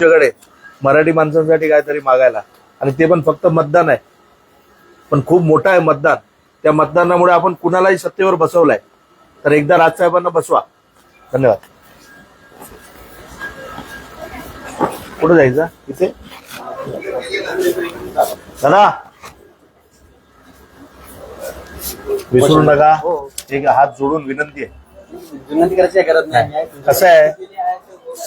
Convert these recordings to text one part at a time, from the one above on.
तुमच्याकडे मराठी माणसांसाठी काहीतरी मागायला, आणि ते पण फक्त मतदान आहे, पण खूप मोठं आहे मतदान. त्या मतदानामुळे आपण कुणालाही सत्तेवर बसवलंय, तर एकदा राजसाहेबांना बसवा. धन्यवाद. कुठं जायचं इथे दादा, विसरू नका. एक हात जोडून विनंती आहे. विनंती करायची गरज नाही. कसं आहे,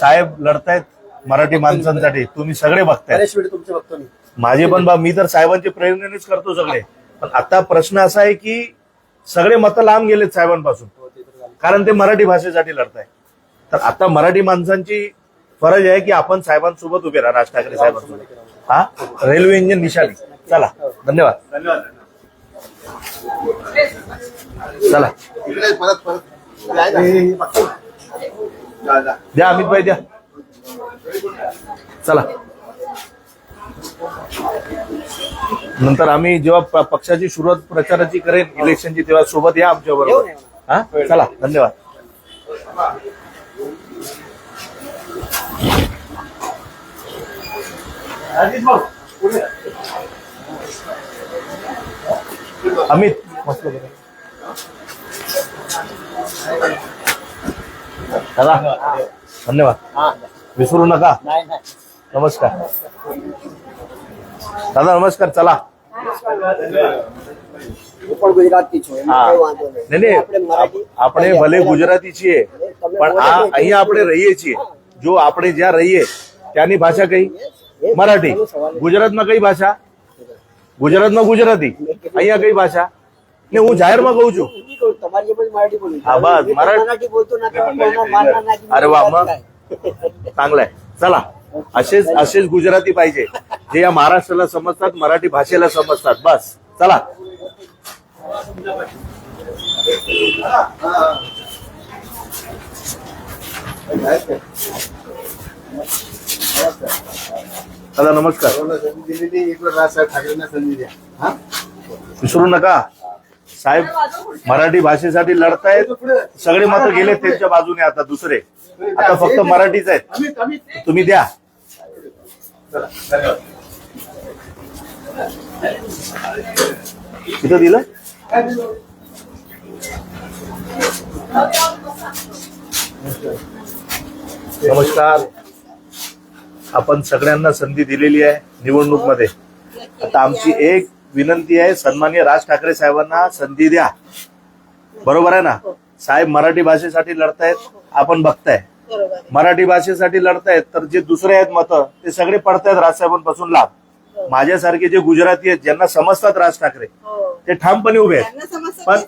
साहेब लढतायत मराठी माणसांसाठी, तुम्ही सगळे बघताय. तुमचे बघतो माझे पण मी तर साहेबांची प्रेरणेनेच करतो सगळे. पण आता प्रश्न असा आहे की सगळे मतं लांब गेलेत साहेबांपासून, कारण ते मराठी भाषेसाठी लढताय. तर आता मराठी माणसांची फरज आहे की आपण साहेबांसोबत उभे राहा, राज ठाकरे साहेबांसोबत. हा रेल्वे इंजिन निशाणी. चला, धन्यवाद. चला द्या अमित भाई, द्या. चला, नंतर आम्ही जेव्हा पक्षाची सुरुवात प्रचाराची करेन इलेक्शनची, तेव्हा सोबत या आमच्या बरोबर. हा, चला, धन्यवाद. अमित मस्त दादा, धन्यवाद. विसरू नका. नमस्कार दादा, नमस्कार. चला. गुजराती આપણે ભલે ગુજરાતી છીએ, પણ અહીંયા આપણે રહીએ છીએ. જો આપણે જ્યાં રહીએ ત્યાંની ભાષા કઈ? મરાઠી. ગુજરાતમાં કઈ ભાષા? ગુજરાતમાં ગુજરાતી. અહીંયા કઈ ભાષા? ને હું જાહેરમાં કહું છું. હા, બસ મરાઠી બોલतो ना. अरे वा, मग चांगलं आहे. चला, असेच गुजराती पाहिजे, जे या महाराष्ट्राला समजतात, मराठी भाषेला समजतात. बस, चला. दादा, नमस्कार. विसरू नका. साहेब मराठी भाषेसाठी लढतायत, सगळे मतं गेले त्यांच्या बाजूने. आता दुसरे, आता फक्त मराठीच आहेत. तुम्ही द्या. किती दिलं? नमस्कार. आपण सगळ्यांना संधी दिलेली आहे निवडणूक मध्ये. आता आमची एक विनंती आहे, सन्माननीय राज ठाकरे साहेबांना संधी द्या. बरोबर आहे ना? साहेब मराठी भाषेसाठी लढतायत, आपण बघताय. मराठी भाषेसाठी लढतायत, तर जे दुसरे आहेत मतं ते सगळे पडतायत राजसाहेबांपासून लाभ. माझ्यासारखे जे गुजराती आहेत, ज्यांना समजतात राज ठाकरे, ते ठामपणे उभे आहेत. पण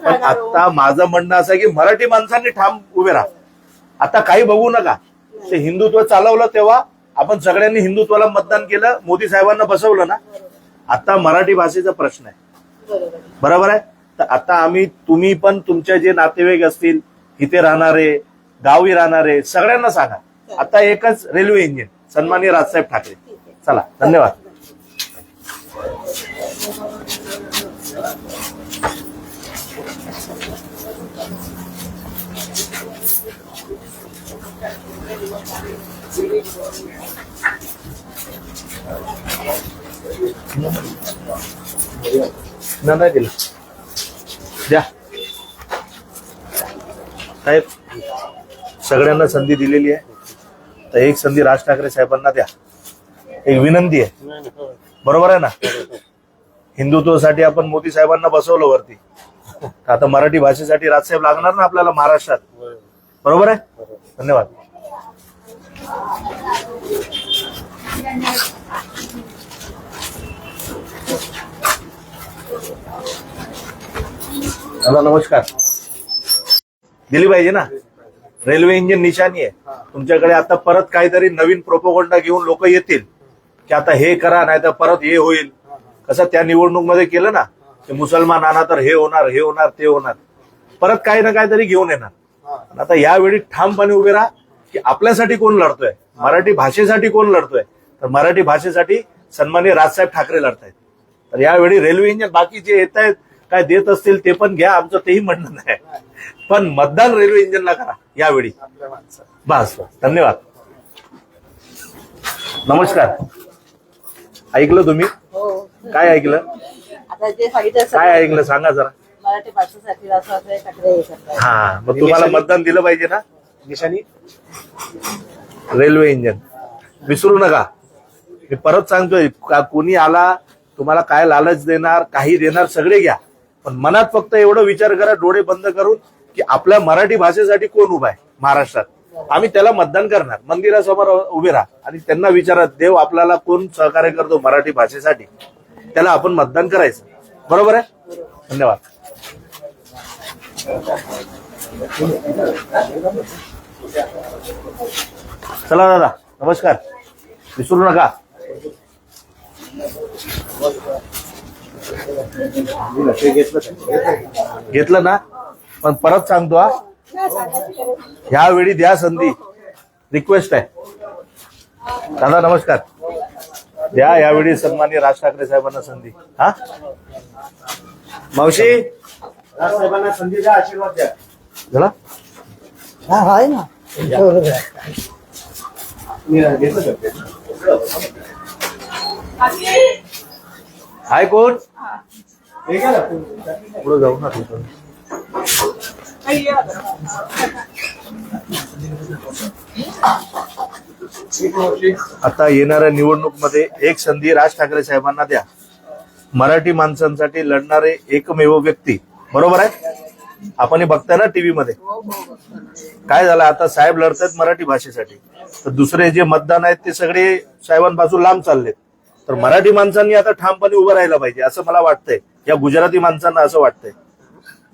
आता माझं म्हणणं असं आहे की मराठी माणसांनी ठाम उभे राहा. आता काही बघू नका. ते हिंदुत्व चालवलं तेव्हा आपण सगळ्यांनी हिंदुत्वाला मतदान केलं, मोदी साहेबांना बसवलं ना. आता मराठी भाषेचा प्रश्न आहे. बरोबर आहे? तर आता तुम्ही पण तुमचे जे नातेवाईक असतील, इथे राहणारे, गावी राहणारे, सगळ्यांना सांगा, आता एकच रेल्वे इंजिन, सन्माननीय राजसाहेब ठाकरे. चला, धन्यवाद. नाही दिलं. द्या साहेब, सगळ्यांना संधी दिलेली आहे, तर एक संधी राज ठाकरे साहेबांना द्या. एक विनंती आहे. बरोबर आहे ना? हिंदुत्वासाठी आपण मोदी साहेबांना बसवलं वरती, आता मराठी भाषेसाठी राजसाहेब लागणार ना आपल्याला महाराष्ट्रात. बरोबर आहे? धन्यवाद. दादा, नमस्कार. दिली पाहिजे ना. रेल्वे इंजिन निशाणी आहे तुमच्याकडे. आता परत काहीतरी नवीन प्रोपोगंडा घेऊन लोक येतील की आता हे करा, नाही तर परत हे होईल. कसं त्या निवडणूक मध्ये केलं ना, की मुसलमान आणा तर हे होणार, हे होणार, ते होणार. परत काही ना काहीतरी घेऊन येणार. आता यावेळी ठामपणे उभे राहा की आपल्यासाठी कोण लढतोय, मराठी भाषेसाठी कोण लढतोय. तर मराठी भाषेसाठी सन्माननीय राजसाहेब ठाकरे लढतायत. तर यावेळी रेल्वे इंजिन बाकी जे येत आहेत काय देत असतील ते पण घ्या, आमचं तेही म्हणणं नाही, पण मतदान रेल्वे इंजिनला करा यावेळी. बस, धन्यवाद. नमस्कार. ऐकलं तुम्ही? हो. काय ऐकलं? आता जे सांगितलं काय ऐकलं सांगा जरा. मराठी भाषेसाठी असं असं ठाकरे हे करतायत. हा, मग तुम्हाला मतदान दिलं पाहिजे ना. निशाणी रेल्वे इंजिन विसरू नका. मी परत सांगतोय, कोणी आला तुम्हाला काय लालच देणार, काही देणार, सगळे घ्या, पण मनात फक्त एवढं विचार करा डोळे बंद करून की आपल्या मराठी भाषेसाठी कोण उभा आहे महाराष्ट्रात. आम्ही त्याला मतदान करणार. मंदिरासमोर उभे राहा आणि त्यांना विचारा देव आपल्याला कोण सहकार्य करतो मराठी भाषेसाठी, त्याला आपण मतदान करायचं. बरोबर आहे. धन्यवाद. चला दादा, नमस्कार. विसरू नका. घेतलं ना. पण परत सांगतो हा, ह्यावेळी द्या संधी. रिक्वेस्ट आहे. दादा नमस्कार. द्या यावेळी सन्माननीय राज ठाकरे साहेबांना संधी. हा मावशी साहेबांना संधी द्या, आशीर्वाद द्या. झाला. हा आहे ना. हाय कोण पुढे जाऊ ना तिथून. आता येणाऱ्या निवडणूकमध्ये एक संधी राज ठाकरे साहेबांना द्या. मराठी माणसांसाठी लढणारे एकमेव व्यक्ती. बरोबर आहे. आपण हे बघताय ना टीव्ही मध्ये. काय झालं आता, साहेब लढतात मराठी भाषेसाठी, तर दुसरे जे मतदान आहेत ते सगळे साहेबांपासून लांब चाललेत. तर मराठी माणसांनी आता ठामपणे उभं राहायला पाहिजे असं मला वाटतंय. या गुजराती माणसांना असं वाटतंय.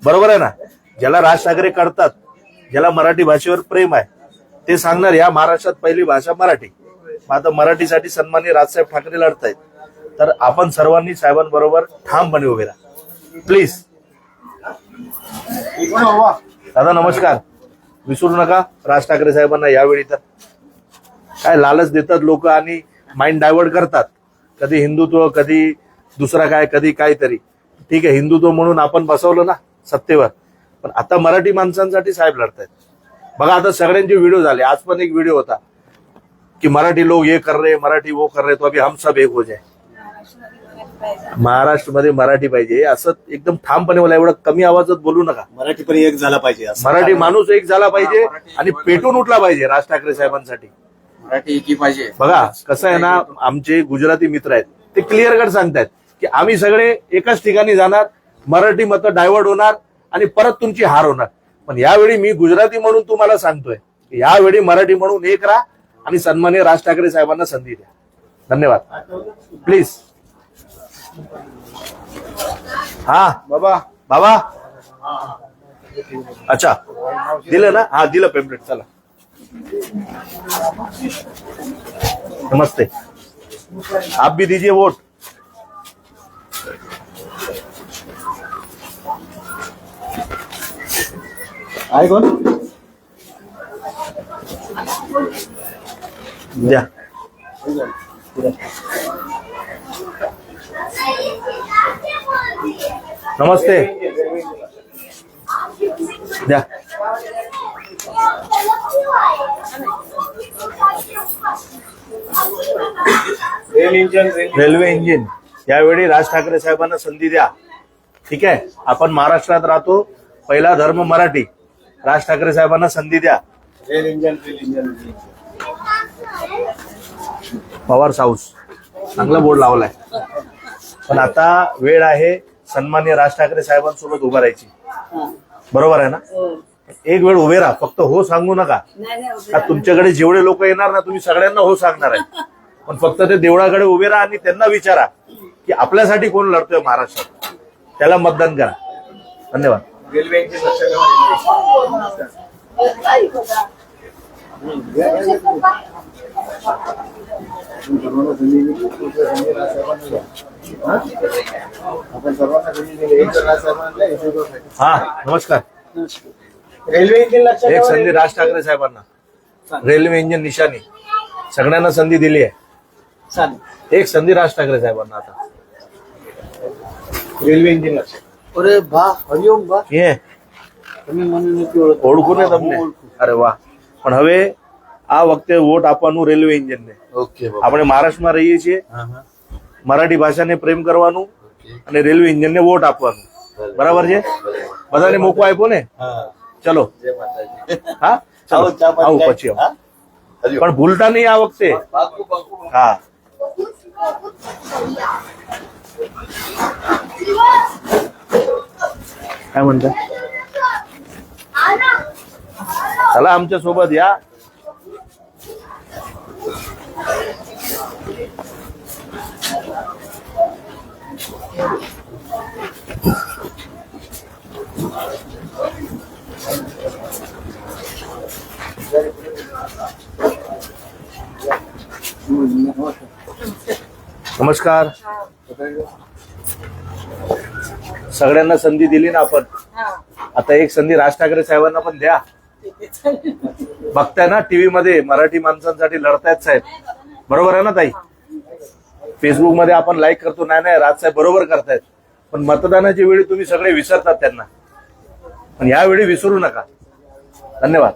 बरोबर आहे ना. ज्याला राज ठाकरे करतात, ज्याला मराठी भाषेवर प्रेम आहे, ते सांगणार या महाराष्ट्रात पहिली भाषा मराठी. आता मराठीसाठी सन्माननीय राजसाहेब ठाकरे लढतायत, तर आपण सर्वांनी साहेबांबरोबर ठामपणे उभे राहा प्लीज. दादा नमस्कार. विसरू नका राज ठाकरे साहेबांना यावेळी. तर काय लालच देतात लोक आणि माइंड डायव्हर्ट करतात. कधी हिंदुत्व, कधी दुसरा काय, कधी काहीतरी. ठीक आहे, हिंदुत्व म्हणून आपण बसवलं ना सत्तेवर, पण आता मराठी माणसांसाठी साहेब लढतायत. बघा आता सगळ्यांचे व्हिडिओ झाले. आज पण एक व्हिडिओ होता की मराठी लोग ये कर रहे, मराठी वो कर रहे, तो अभी हम सब एक हो जाए. महाराष्ट्रामध्ये मराठी पाहिजे असं एकदम ठामपणे बोला. एवढं कमी आवाजात बोलू नका. मराठी पण एक झाला पाहिजे. मराठी माणूस एक झाला पाहिजे आणि पेटून उठला पाहिजे राज ठाकरे साहेबांसाठी. मराठी एकी पाहिजे. बघा कसं आहे ना, आमचे गुजराती मित्र आहेत ते क्लिअर कट सांगतायत की आम्ही सगळे एकाच ठिकाणी जाणार, मराठी मतं डायव्हर्ट होणार आणि परत तुमची हार होणार. पण यावेळी मी गुजराती म्हणून तुम्हाला सांगतोय, यावेळी मराठी म्हणून एक राहा आणि सन्माननीय राज ठाकरे साहेबांना संधी द्या. धन्यवाद. प्लीज. हा बाबा. बाबा अच्छा दिलं ना. हा दिलं पेम्पलेट. चला नमस्ते. आप भी दीजिए वोट. आहे कोण द्या. नमस्ते. द्या. रेल्वे इंजिन यावेळी राज ठाकरे साहेबांना संधी द्या. ठीक आहे. आपण महाराष्ट्रात राहतो, पहिला धर्म मराठी. राज ठाकरे साहेबांना संधी द्या. Rail engine, rail engine. Pawar house चांगला बोर्ड लावलाय. पण आता वेळ आहे सन्माननीय राज ठाकरे साहेबांसोबत उभा राहायची. बरोबर आहे ना. एक वेळ उभे राहा. फक्त हो सांगू नका. तुमच्याकडे जेवढे लोक येणार ना, तुम्ही सगळ्यांना हो सांगणार आहे. पण फक्त ते देवळाकडे उभे राहा आणि त्यांना विचारा की आपल्यासाठी कोण लढतोय महाराष्ट्रात, त्याला मतदान करा. धन्यवाद. रेल्वे इंजिन हा नमस्कार. रेल्वे इंजिन लक्षात एक संधी राज ठाकरे साहेबांना. रेल्वे इंजिन निशाणी सगळ्यांना संधी दिली आहे. एक संधी राज ठाकरे साहेबांना. आता रेल्वे इंजिन लक्षात. अरे बा, हरिओम बा. ये तुम्ही म्हणून ओळखू नये તમને. अरे वा. पण હવે આ વખતે વોટ આપવાનું રેલવે ઇન્જિનને. ઓકે આપણે મહારાષ્ટ્રમાં રહીએ છીએ, મરાઠી ભાષાને પ્રેમ કરવાનું અને રેલવે ઇન્જિનને વોટ આપવાનું. બરાબર છે? બધાને મોકો આપ્યો ને? ચલો. હા ચલો આવું પછી આવું. પણ ભૂલતા નહીં આ વખતે. હા काय म्हणता? चला आमच्या सोबत या. नमस्कार. सगळ्यांना संधी दिली ना आपण. आता एक संधी राज ठाकरे साहेबांना पण द्या. बघताय ना टीव्ही मध्ये मराठी माणसांसाठी लढतायत साहेब. बरोबर आहे ना ताई? फेसबुक मध्ये आपण लाईक करतो. नाही राज साहेब बरोबर करतायत. पण मतदानाच्या वेळी तुम्ही सगळे विसरतात त्यांना. पण यावेळी विसरू नका. धन्यवाद.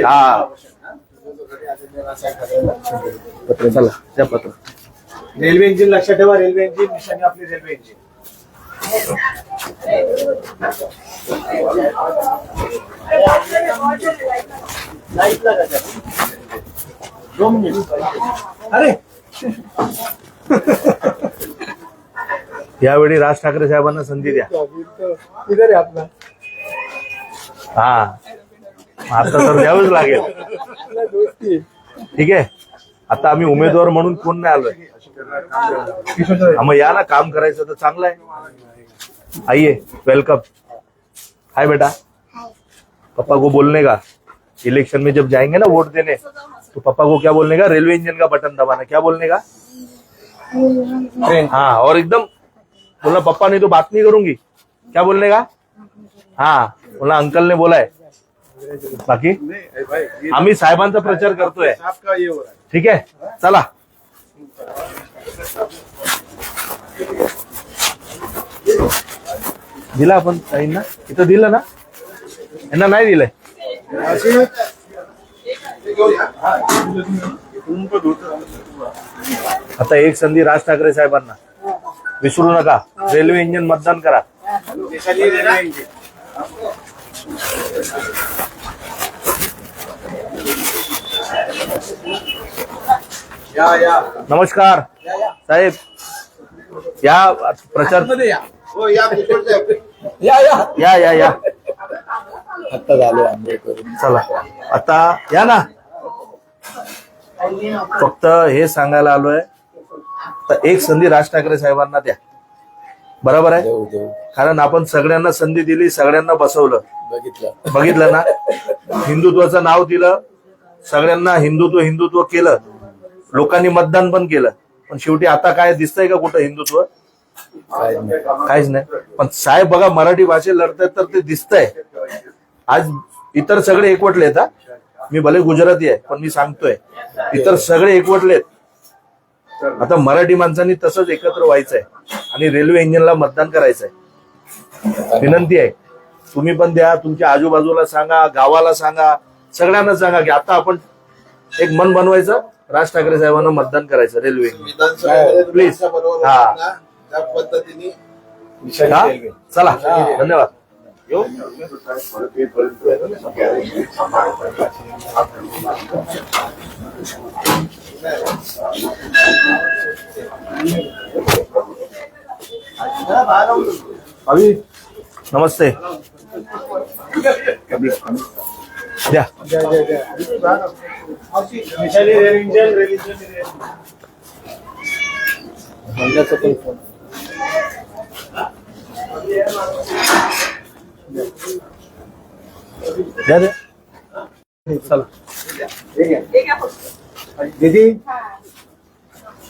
हा पत्र चला त्या पत्र. रेल्वे इंजिन लक्षात ठेवा. रेल्वे इंजिन निशाणी आपली रेल्वे इंजिन. अरे यावेळी राज ठाकरे साहेबांना संधी द्या. इधर आहे आपला. हा आता तर द्यावंच लागेल. ठीक आहे. आता आम्ही उमेदवार म्हणून कोण नाही आलोय. मग या ना, काम करायचं तर चांगलं आहे. आइए वेलकम. हाय बेटा. पापा को बोलने का इलेक्शन में जब जाएंगे ना वोट देने, तो पापा को क्या बोलने का? रेलवे इंजन का बटन दबाना. क्या बोलने का? हाँ और एकदम बोला पप्पा नहीं तो बात नहीं करूंगी. क्या बोलने का? हाँ बोला अंकल ने बोला है. बाकी आम्ही साहेबांचा प्रचार करतोय. ठीक आहे चला. दिला आपण ताईंना. इथं दिलं ना? यांना नाही दिलंय. आता एक संधी राज ठाकरे साहेबांना. विसरू नका. रेल्वे इंजिन मतदान करा. नमस्कार साहेब. या प्रचार या आता झाले आंबेडकर. चला आता या ना. फक्त हे सांगायला आलोय तर एक संधी राज ठाकरे साहेबांना द्या. बरोबर आहे? कारण आपण सगळ्यांना संधी दिली, सगळ्यांना बसवलं. बघितलं ना? हिंदुत्वाचं नाव दिलं सगळ्यांना. हिंदुत्व केलं. लोकांनी मतदान पण केलं. पण शेवटी आता काय दिसतंय का कुठं हिंदुत्व? काहीच नाही. पण साहेब बघा मराठी भाषेत लढतायत तर ते दिसतंय. आज इतर सगळे एकवटलेत. हा मी भले गुजराती आहे पण मी सांगतोय इतर सगळे एकवटलेत. आता मराठी माणसांनी तसंच एकत्र व्हायचंय आणि रेल्वे इंजिनला मतदान करायचंय. विनंती आहे तुम्ही पण द्या. तुमच्या आजूबाजूला सांगा, गावाला सांगा, सगळ्यांना सांगा की आता आपण एक मन बनवायचं. राज ठाकरे साहेबांना मतदान करायचं रेल्वे प्लीज. हा त्या पद्धतीने चला धन्यवाद. नमस्ते. द्या. द्या द्या. चला दीदी.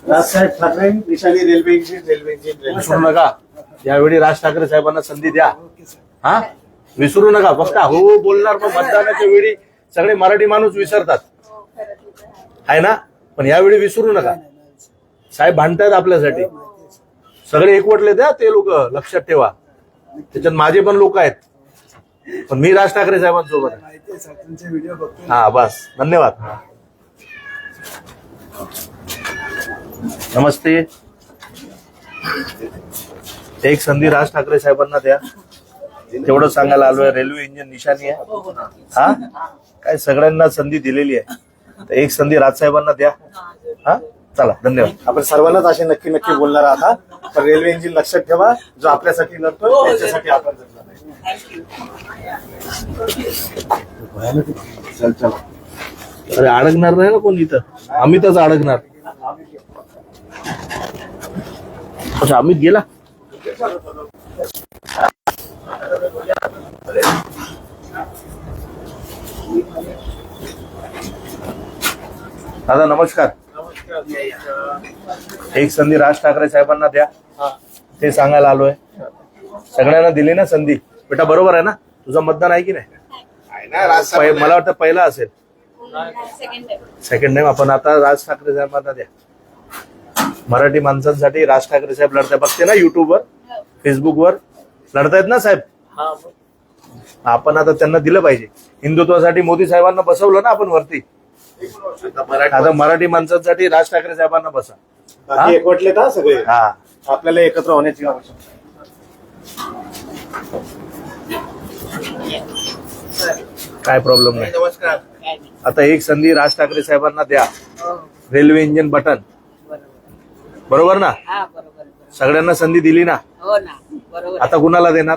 राजसाहेब ठाकरे निशाणी रेल्वे इंजिन. Railway engine. विसरू नका. यावेळी राज ठाकरे साहेबांना संधी द्या. हा विसरू नका. फक्त हो बोलणार पण मतदानाच्या वेळी सगळे मराठी माणूस विसरतात आहे ना. पण यावेळी विसरू नका. साहेब भांडतायत आपल्यासाठी. सगळे एकवटले द्या ते लोक. लक्षात ठेवा. त्याच्यात माझे पण लोक आहेत. पण मी राज ठाकरे साहेबांसोबत आहे. तुमचे व्हिडिओ बघतो. हा बस धन्यवाद. नमस्ते. एक संधी राज ठाकरे साहेबांना द्या, तेवढं सांगायला आलोय. रेल्वे इंजिन निशाणी आहे. हा काय सगळ्यांना संधी दिलेली आहे, तर एक संधी राजसाहेबांना द्या. हा चला धन्यवाद. आपण सर्वांनाच असे नक्की नक्की बोलणार आहात. पण रेल्वे इंजिन लक्षात ठेवा, जो आपल्यासाठी लढतो त्याच्यासाठी आपण लढणार नाही. चल चल. अरे अडकणार नाही ना कोण इथं, आम्ही तरच अडकणार. अच्छा अमित गेला. दादा नमस्कार. एक संधी राज ठाकरे साहेबांना द्या, ते सांगायला आलोय. सगळ्यांना दिली ना संधी बेटा, बरोबर आहे ना? तुझं मतदान आहे की नाही? मला वाटतं पहिला असेल, सेकंड टाइम. आपण आता राज ठाकरे साहेबांना द्या. मराठी माणसांसाठी राज ठाकरे साहेब लढताय, बघते ना युट्यूबवर फेसबुकवर लढतायत ना साहेब. आपण आता त्यांना दिलं पाहिजे. हिंदुत्वासाठी मोदी साहेबांना बसवलं ना आपण वरती, आता मराठी माणसांसाठी राज ठाकरे साहेबांना बसा. बाकी एकवटले का सगळे? हा आपल्याला एकत्र होण्याची आवश्यकता. काय प्रॉब्लेम नाही. आता एक संधी राज ठाकरे साहेबांना द्या. रेल्वे इंजिन बटन, बरोबर ना? हा बरोबर. सगळ्यांना संधी दिली ना, हो ना बरोबर. आता कुणाला देणार?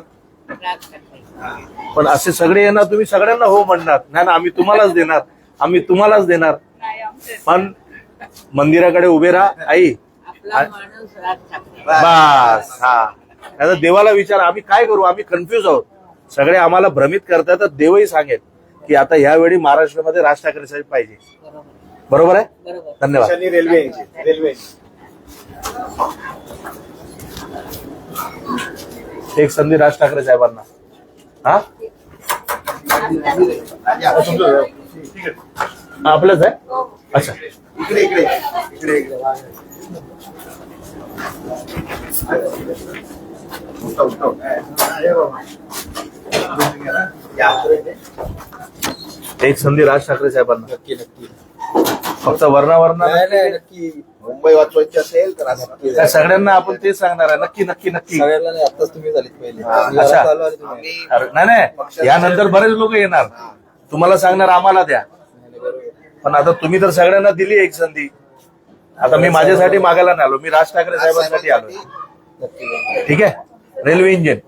पण असे सगळे येणार, तुम्ही सगळ्यांना हो म्हणणार नाही ना, आम्ही तुम्हालाच देणार, आम्ही तुम्हालाच देणार. पण मंदिराकडे उभे राहा आई, माणूस राज ठाकरे. बस. हा आता देवाला विचार, आम्ही काय करू, आम्ही कन्फ्युज आहोत. सगळे आम्हाला भ्रमित करतात, तर देवही सांगेल की आता यावेळी महाराष्ट्रामध्ये राज ठाकरे साहेब पाहिजे. बरोबर आहे. बरोबर. धन्यवाद. रेल्वे इंजिन, रेल्वे एक संधी राज ठाकरे साहेबांना. हा आपलंच आहे. अच्छा इकडे इकडे इकडे इकडे. एक संधी राज ठाकरे साहेबांना. नक्की नक्की फक्त वर्णावरणा नक्की. मुंबई वाचवायची असेल तर असं नक्की. त्या सगळ्यांना आपण तेच सांगणार आहे. नक्की नक्की नक्की. सगळ्यांना नाही, आताच तुम्ही झालीत पहिले. अच्छा. अरे, नाही नाही, यानंतर बरेच लोक येणार, तुम्हाला सांगणार आम्हाला द्या. पण आता तुम्ही तर सगळ्यांना दिली एक संधी. आता मी माझ्यासाठी मागायला नाही आलो, मी राज ठाकरे साहेबांसाठी आलो. ठीक आहे. Railway engine.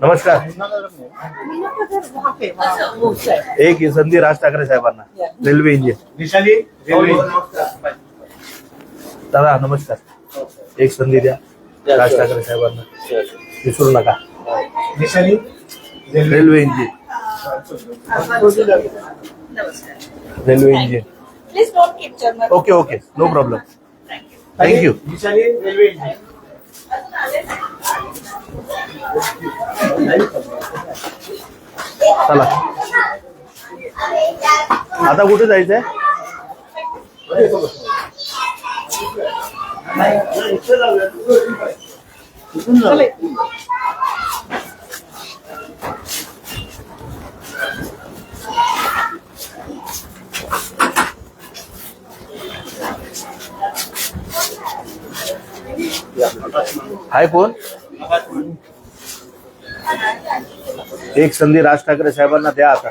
नमस्कार. एक संधी राज ठाकरे साहेबांना. Railway engine. निशाली रेल्वे. दादा नमस्कार. एक संधी द्या राज ठाकरे साहेबांना, विसरू नका. निशाली railway engine. Railway engine. Please don't keep okay okay, no problem. Thank you. निशाली रेल्वे इंजिन. चला आता कुठे जायचंय? हाय कोण? एक संधी राज ठाकरे साहेबांना द्या. आता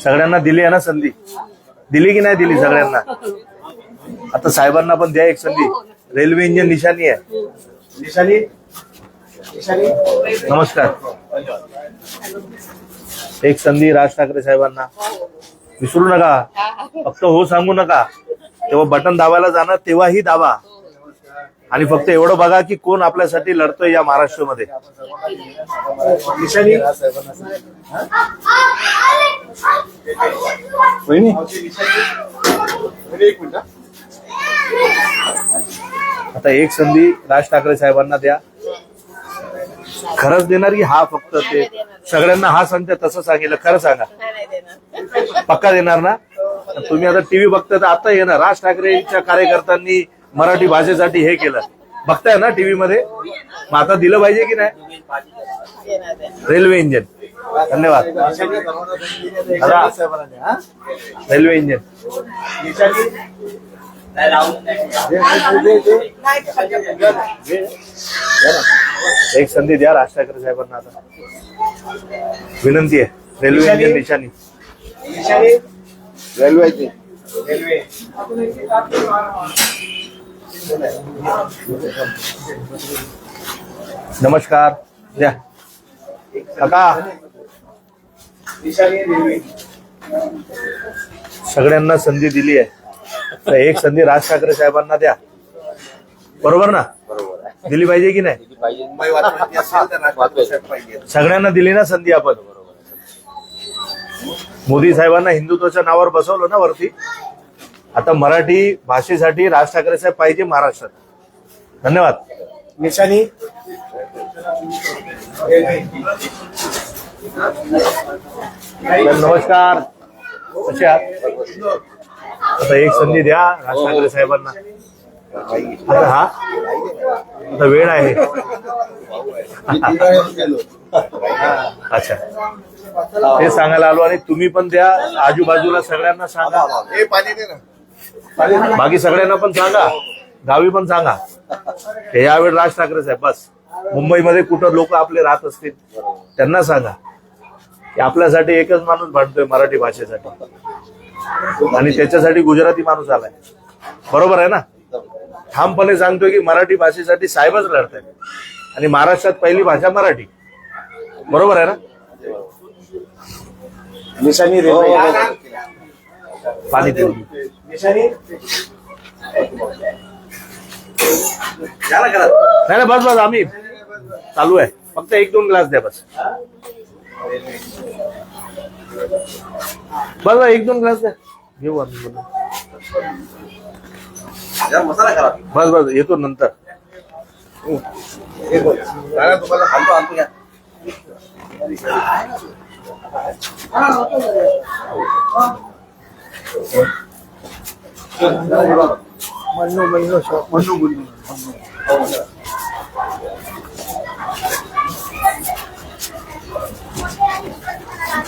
सगळ्यांना दिली आहे ना संधी, दिली की नाही दिली सगळ्यांना? आता साहेबांना पण द्या एक संधी. रेल्वे इंजिन निशाणी आहे. निशाली निशाली. नमस्कार. एक संधी राज ठाकरे साहेबांना, विसरू नका. फक्त हो सांगू नका. तेव्हा बटन दाबायला जाणार तेव्हाही दाबा, आणि फक्त एवढं बघा की कोण आपल्यासाठी लढतोय या महाराष्ट्रामध्ये. निशाली. आता एक संधी राज ठाकरे साहेबांना द्या. खरंच देणार की हा फक्त ते सगळ्यांना हा सांगते तसं सांगितलं? खरं सांगा, पक्का देणार ना? तुम्ही आता टीव्ही बघता तर आता येणार राज ठाकरेंच्या कार्यकर्त्यांनी मराठी भाषेसाठी हे केलं, बघताय ना टीव्ही मध्ये? मग आता दिलं पाहिजे की नाही? Railway engine. धन्यवाद. दादा, रेल्वे इंजिन. एक संधी द्या राज ठाकरे साहेबांना आता. विनंती आहे. रेल्वे इंजिन निशाणी. रेल्वेची नमस्कार द्या काका. सगळ्यांना संधी दिली आहे तर एक संधी राज ठाकरे साहेबांना द्या. बरोबर ना? दिली पाहिजे की नाही? सगळ्यांना दिली ना संधी आपण. मोदी साहेबांना हिंदुत्वाच्या नावावर बसवलं ना वरती. आता मराठी भाषेसाठी राज ठाकरे साहेब पाहिजे महाराष्ट्रात. धन्यवाद. निशाणी नमस्कार. कसे आहात? आता एक संधी द्या राज ठाकरे साहेबांना. आता हा आता वेळ आहे. अच्छा ते सांगायला आलो. आणि तुम्ही पण द्या आजूबाजूला सगळ्यांना सांगा. बाकी सगळ्यांना पण सांगा. गावी पण सांगा हे यावेळी राज ठाकरे साहेब. बस मुंबईमध्ये कुठं लोक आपले राहत असतील त्यांना सांगा की आपल्यासाठी एकच माणूस भांडतोय मराठी भाषेसाठी आणि त्याच्यासाठी गुजराती माणूस आलाय. बरोबर आहे ना? ठामपणे सांगतोय की मराठी भाषेसाठी साहेबच लढत आहेत आणि महाराष्ट्रात पहिली भाषा मराठी. बरोबर आहे ना? निशाणी रेल्वे पाणी देऊन निशाणी नाही बस बस आम्ही चालू आहे. फक्त 1-2 ग्लास द्या बस. बस 1-2 ग्लास द्या. घेऊ आम्ही. बस बस येतो नंतर. तुम्हाला आणतो घ्या.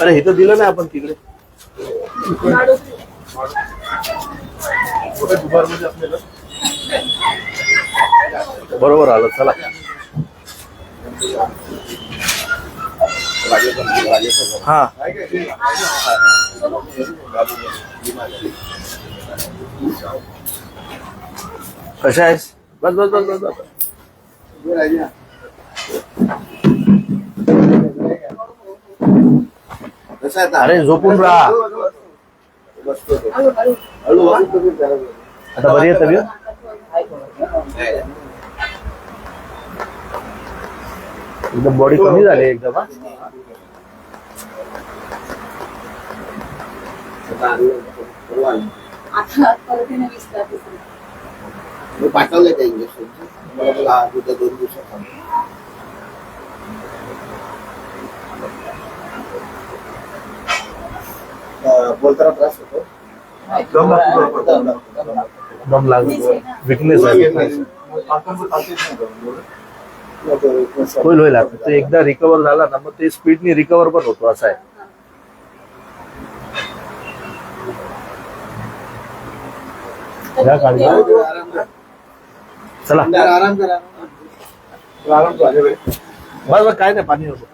अरे हे तर दिलं नाही आपण तिकडे. बरोबर आलं. चला हा कशा आहेस? बस बस बस बस बस. अरे झोपून राहा. आता बरी आहे तब्येत? एकदम बॉडी कमी झाली एकदम. हा मी पाठवलंय त्या इंजेक्शन मला 2 दिवसात. बोलताना त्रास होतो. दम लागतो. विकनेस आहे. होईल होईल. आता ते एकदा रिकवर झाला ना मग ते स्पीडनी रिकवर पण होतो. असं आहे. या काळजी. चला आराम करा. बस बस काय नाही पाणी होतं.